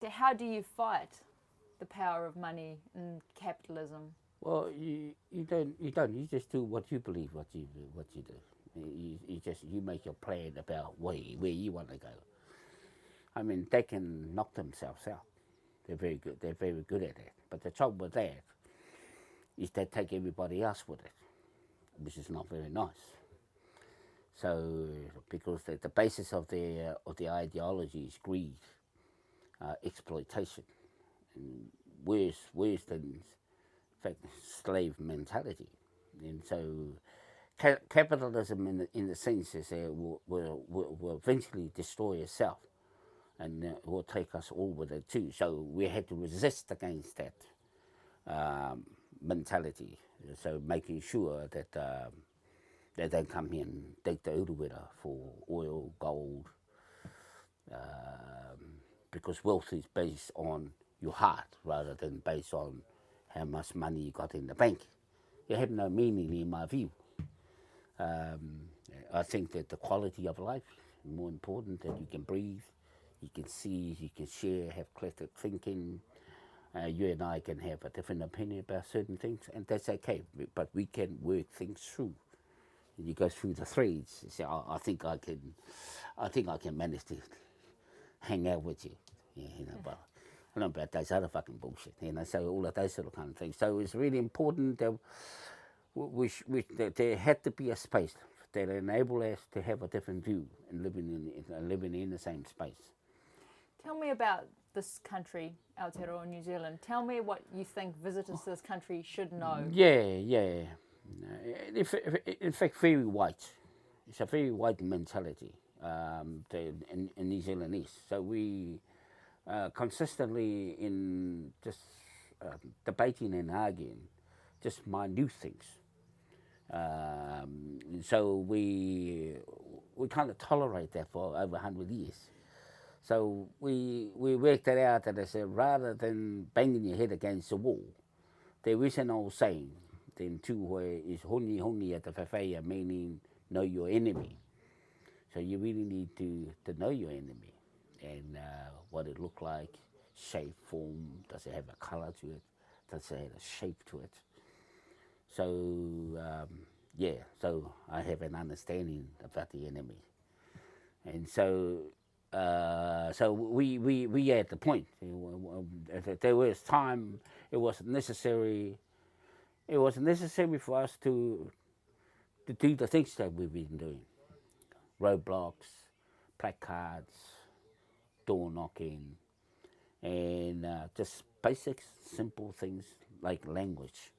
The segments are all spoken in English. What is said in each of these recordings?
So how do you fight the power of money and capitalism? Well, you just do what you believe, what you do. You make your plan about where you want to go. I mean, they can knock themselves out. They're very good. They're very good at it. But the trouble with that is they take everybody else with it, which is not very nice. So, because the basis of the ideology is greed, exploitation, and worse than, in fact, slave mentality. And so, capitalism, in the sense, is will eventually destroy itself, and will take us all with it too. So we had to resist against that mentality. So making sure that they don't come here and take the uruwera for oil, gold, because wealth is based on your heart rather than based on how much money you got in the bank. It have no meaning in my view. I think that the quality of life is more important, that you can breathe, you can see, you can share, have collective thinking. You and I can have a different opinion about certain things, and that's okay. But we can work things through. And you go through the threads. You say, I think I can manage to hang out with you. Yeah, but I don't know about those other fucking bullshit. So all of those sort of kind of things. So it's really important that that there had to be a space that enable us to have a different view and living in the same space. Tell me about this country, Aotearoa, New Zealand. Tell me what you think visitors to this country should know. Yeah. In fact, very white. It's a very white mentality in New Zealand is. So we consistently in just debating and arguing just minute things. So we kind of tolerate that for over 100 years. So we worked it out that I said, rather than banging your head against the wall, there is an old saying, then too, where is honi honi at the whawhaya, meaning know your enemy. So you really need to know your enemy and what it look like, shape, form, does it have a colour to it, does it have a shape to it. So so I have an understanding about the enemy. And so we at the point. There was time. It was necessary. It was necessary for us to do the things that we've been doing: roadblocks, placards, door knocking, and just basic, simple things like language.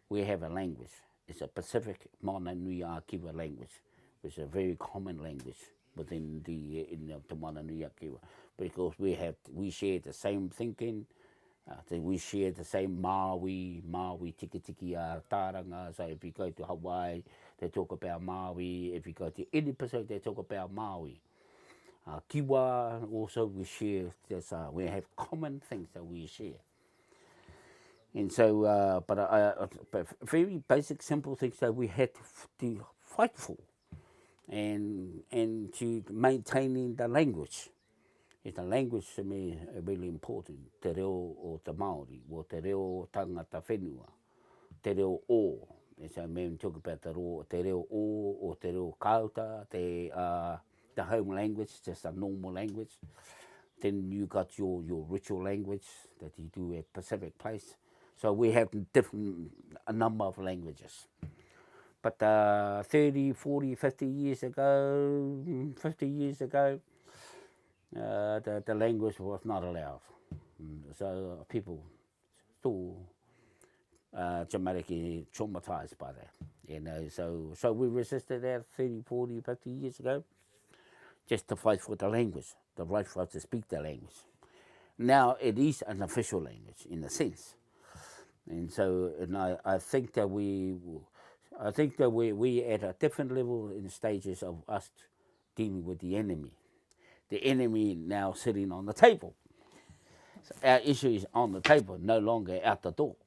We have a language. It's a Pacific Mana Nui Akiwa language, which is a very common language within the Mana Nui Akiwa, because we share the same thinking. We share the same Maui tiki tiki taranga. So if you go to Hawaii, they talk about Maui. If you go to any Pacific, they talk about Maui. Kiwa also we share. We have common things that we share. And so, but very basic, simple things that we had to fight for, and to maintaining the language. The language to me is really important. Te reo o te Māori, o te reo tangata whenua, te reo o. And so when we talk about te reo o te reo kauta, the home language, just a normal language. Then you got your ritual language that you do at Pacific Place. So we have a number of languages. But 30, 40, 50 years ago, the language was not allowed. So people still dramatically traumatized by that. So we resisted that 30, 40, 50 years ago just to fight for the language, the right for us to speak the language. Now it is an official language in a sense. And so, I think that we at a different level in stages of us dealing with the enemy. The enemy now sitting on the table. So our issue is on the table, no longer out the door.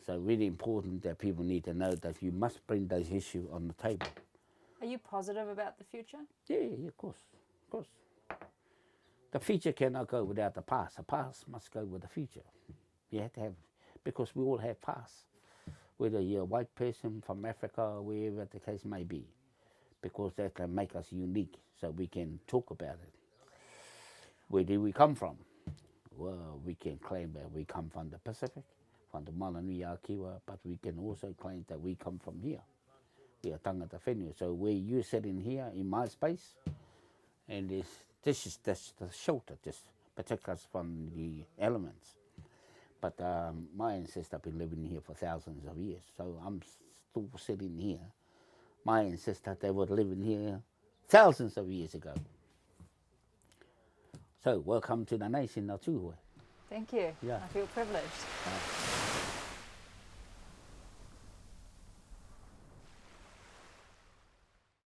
So really important that people need to know that you must bring those issues on the table. Are you positive about the future? Yeah, of course. the future cannot go without the past. The past must go with the future. You have to have, because we all have past, whether you're a white person from Africa or wherever the case may be, because that can make us unique, so we can talk about it. Where do we come from? Well, we can claim that we come from the Pacific, from the Malanui Kiwa, but we can also claim that we come from here. We are tangata whenua. So where you're sitting here in my space, and this is the shelter, just protect us from the elements. But my ancestors have been living here for thousands of years, so I'm still sitting here. My ancestors, they were living here thousands of years ago. So welcome to the nation of Tūhoe. Thank you. Yeah. I feel privileged.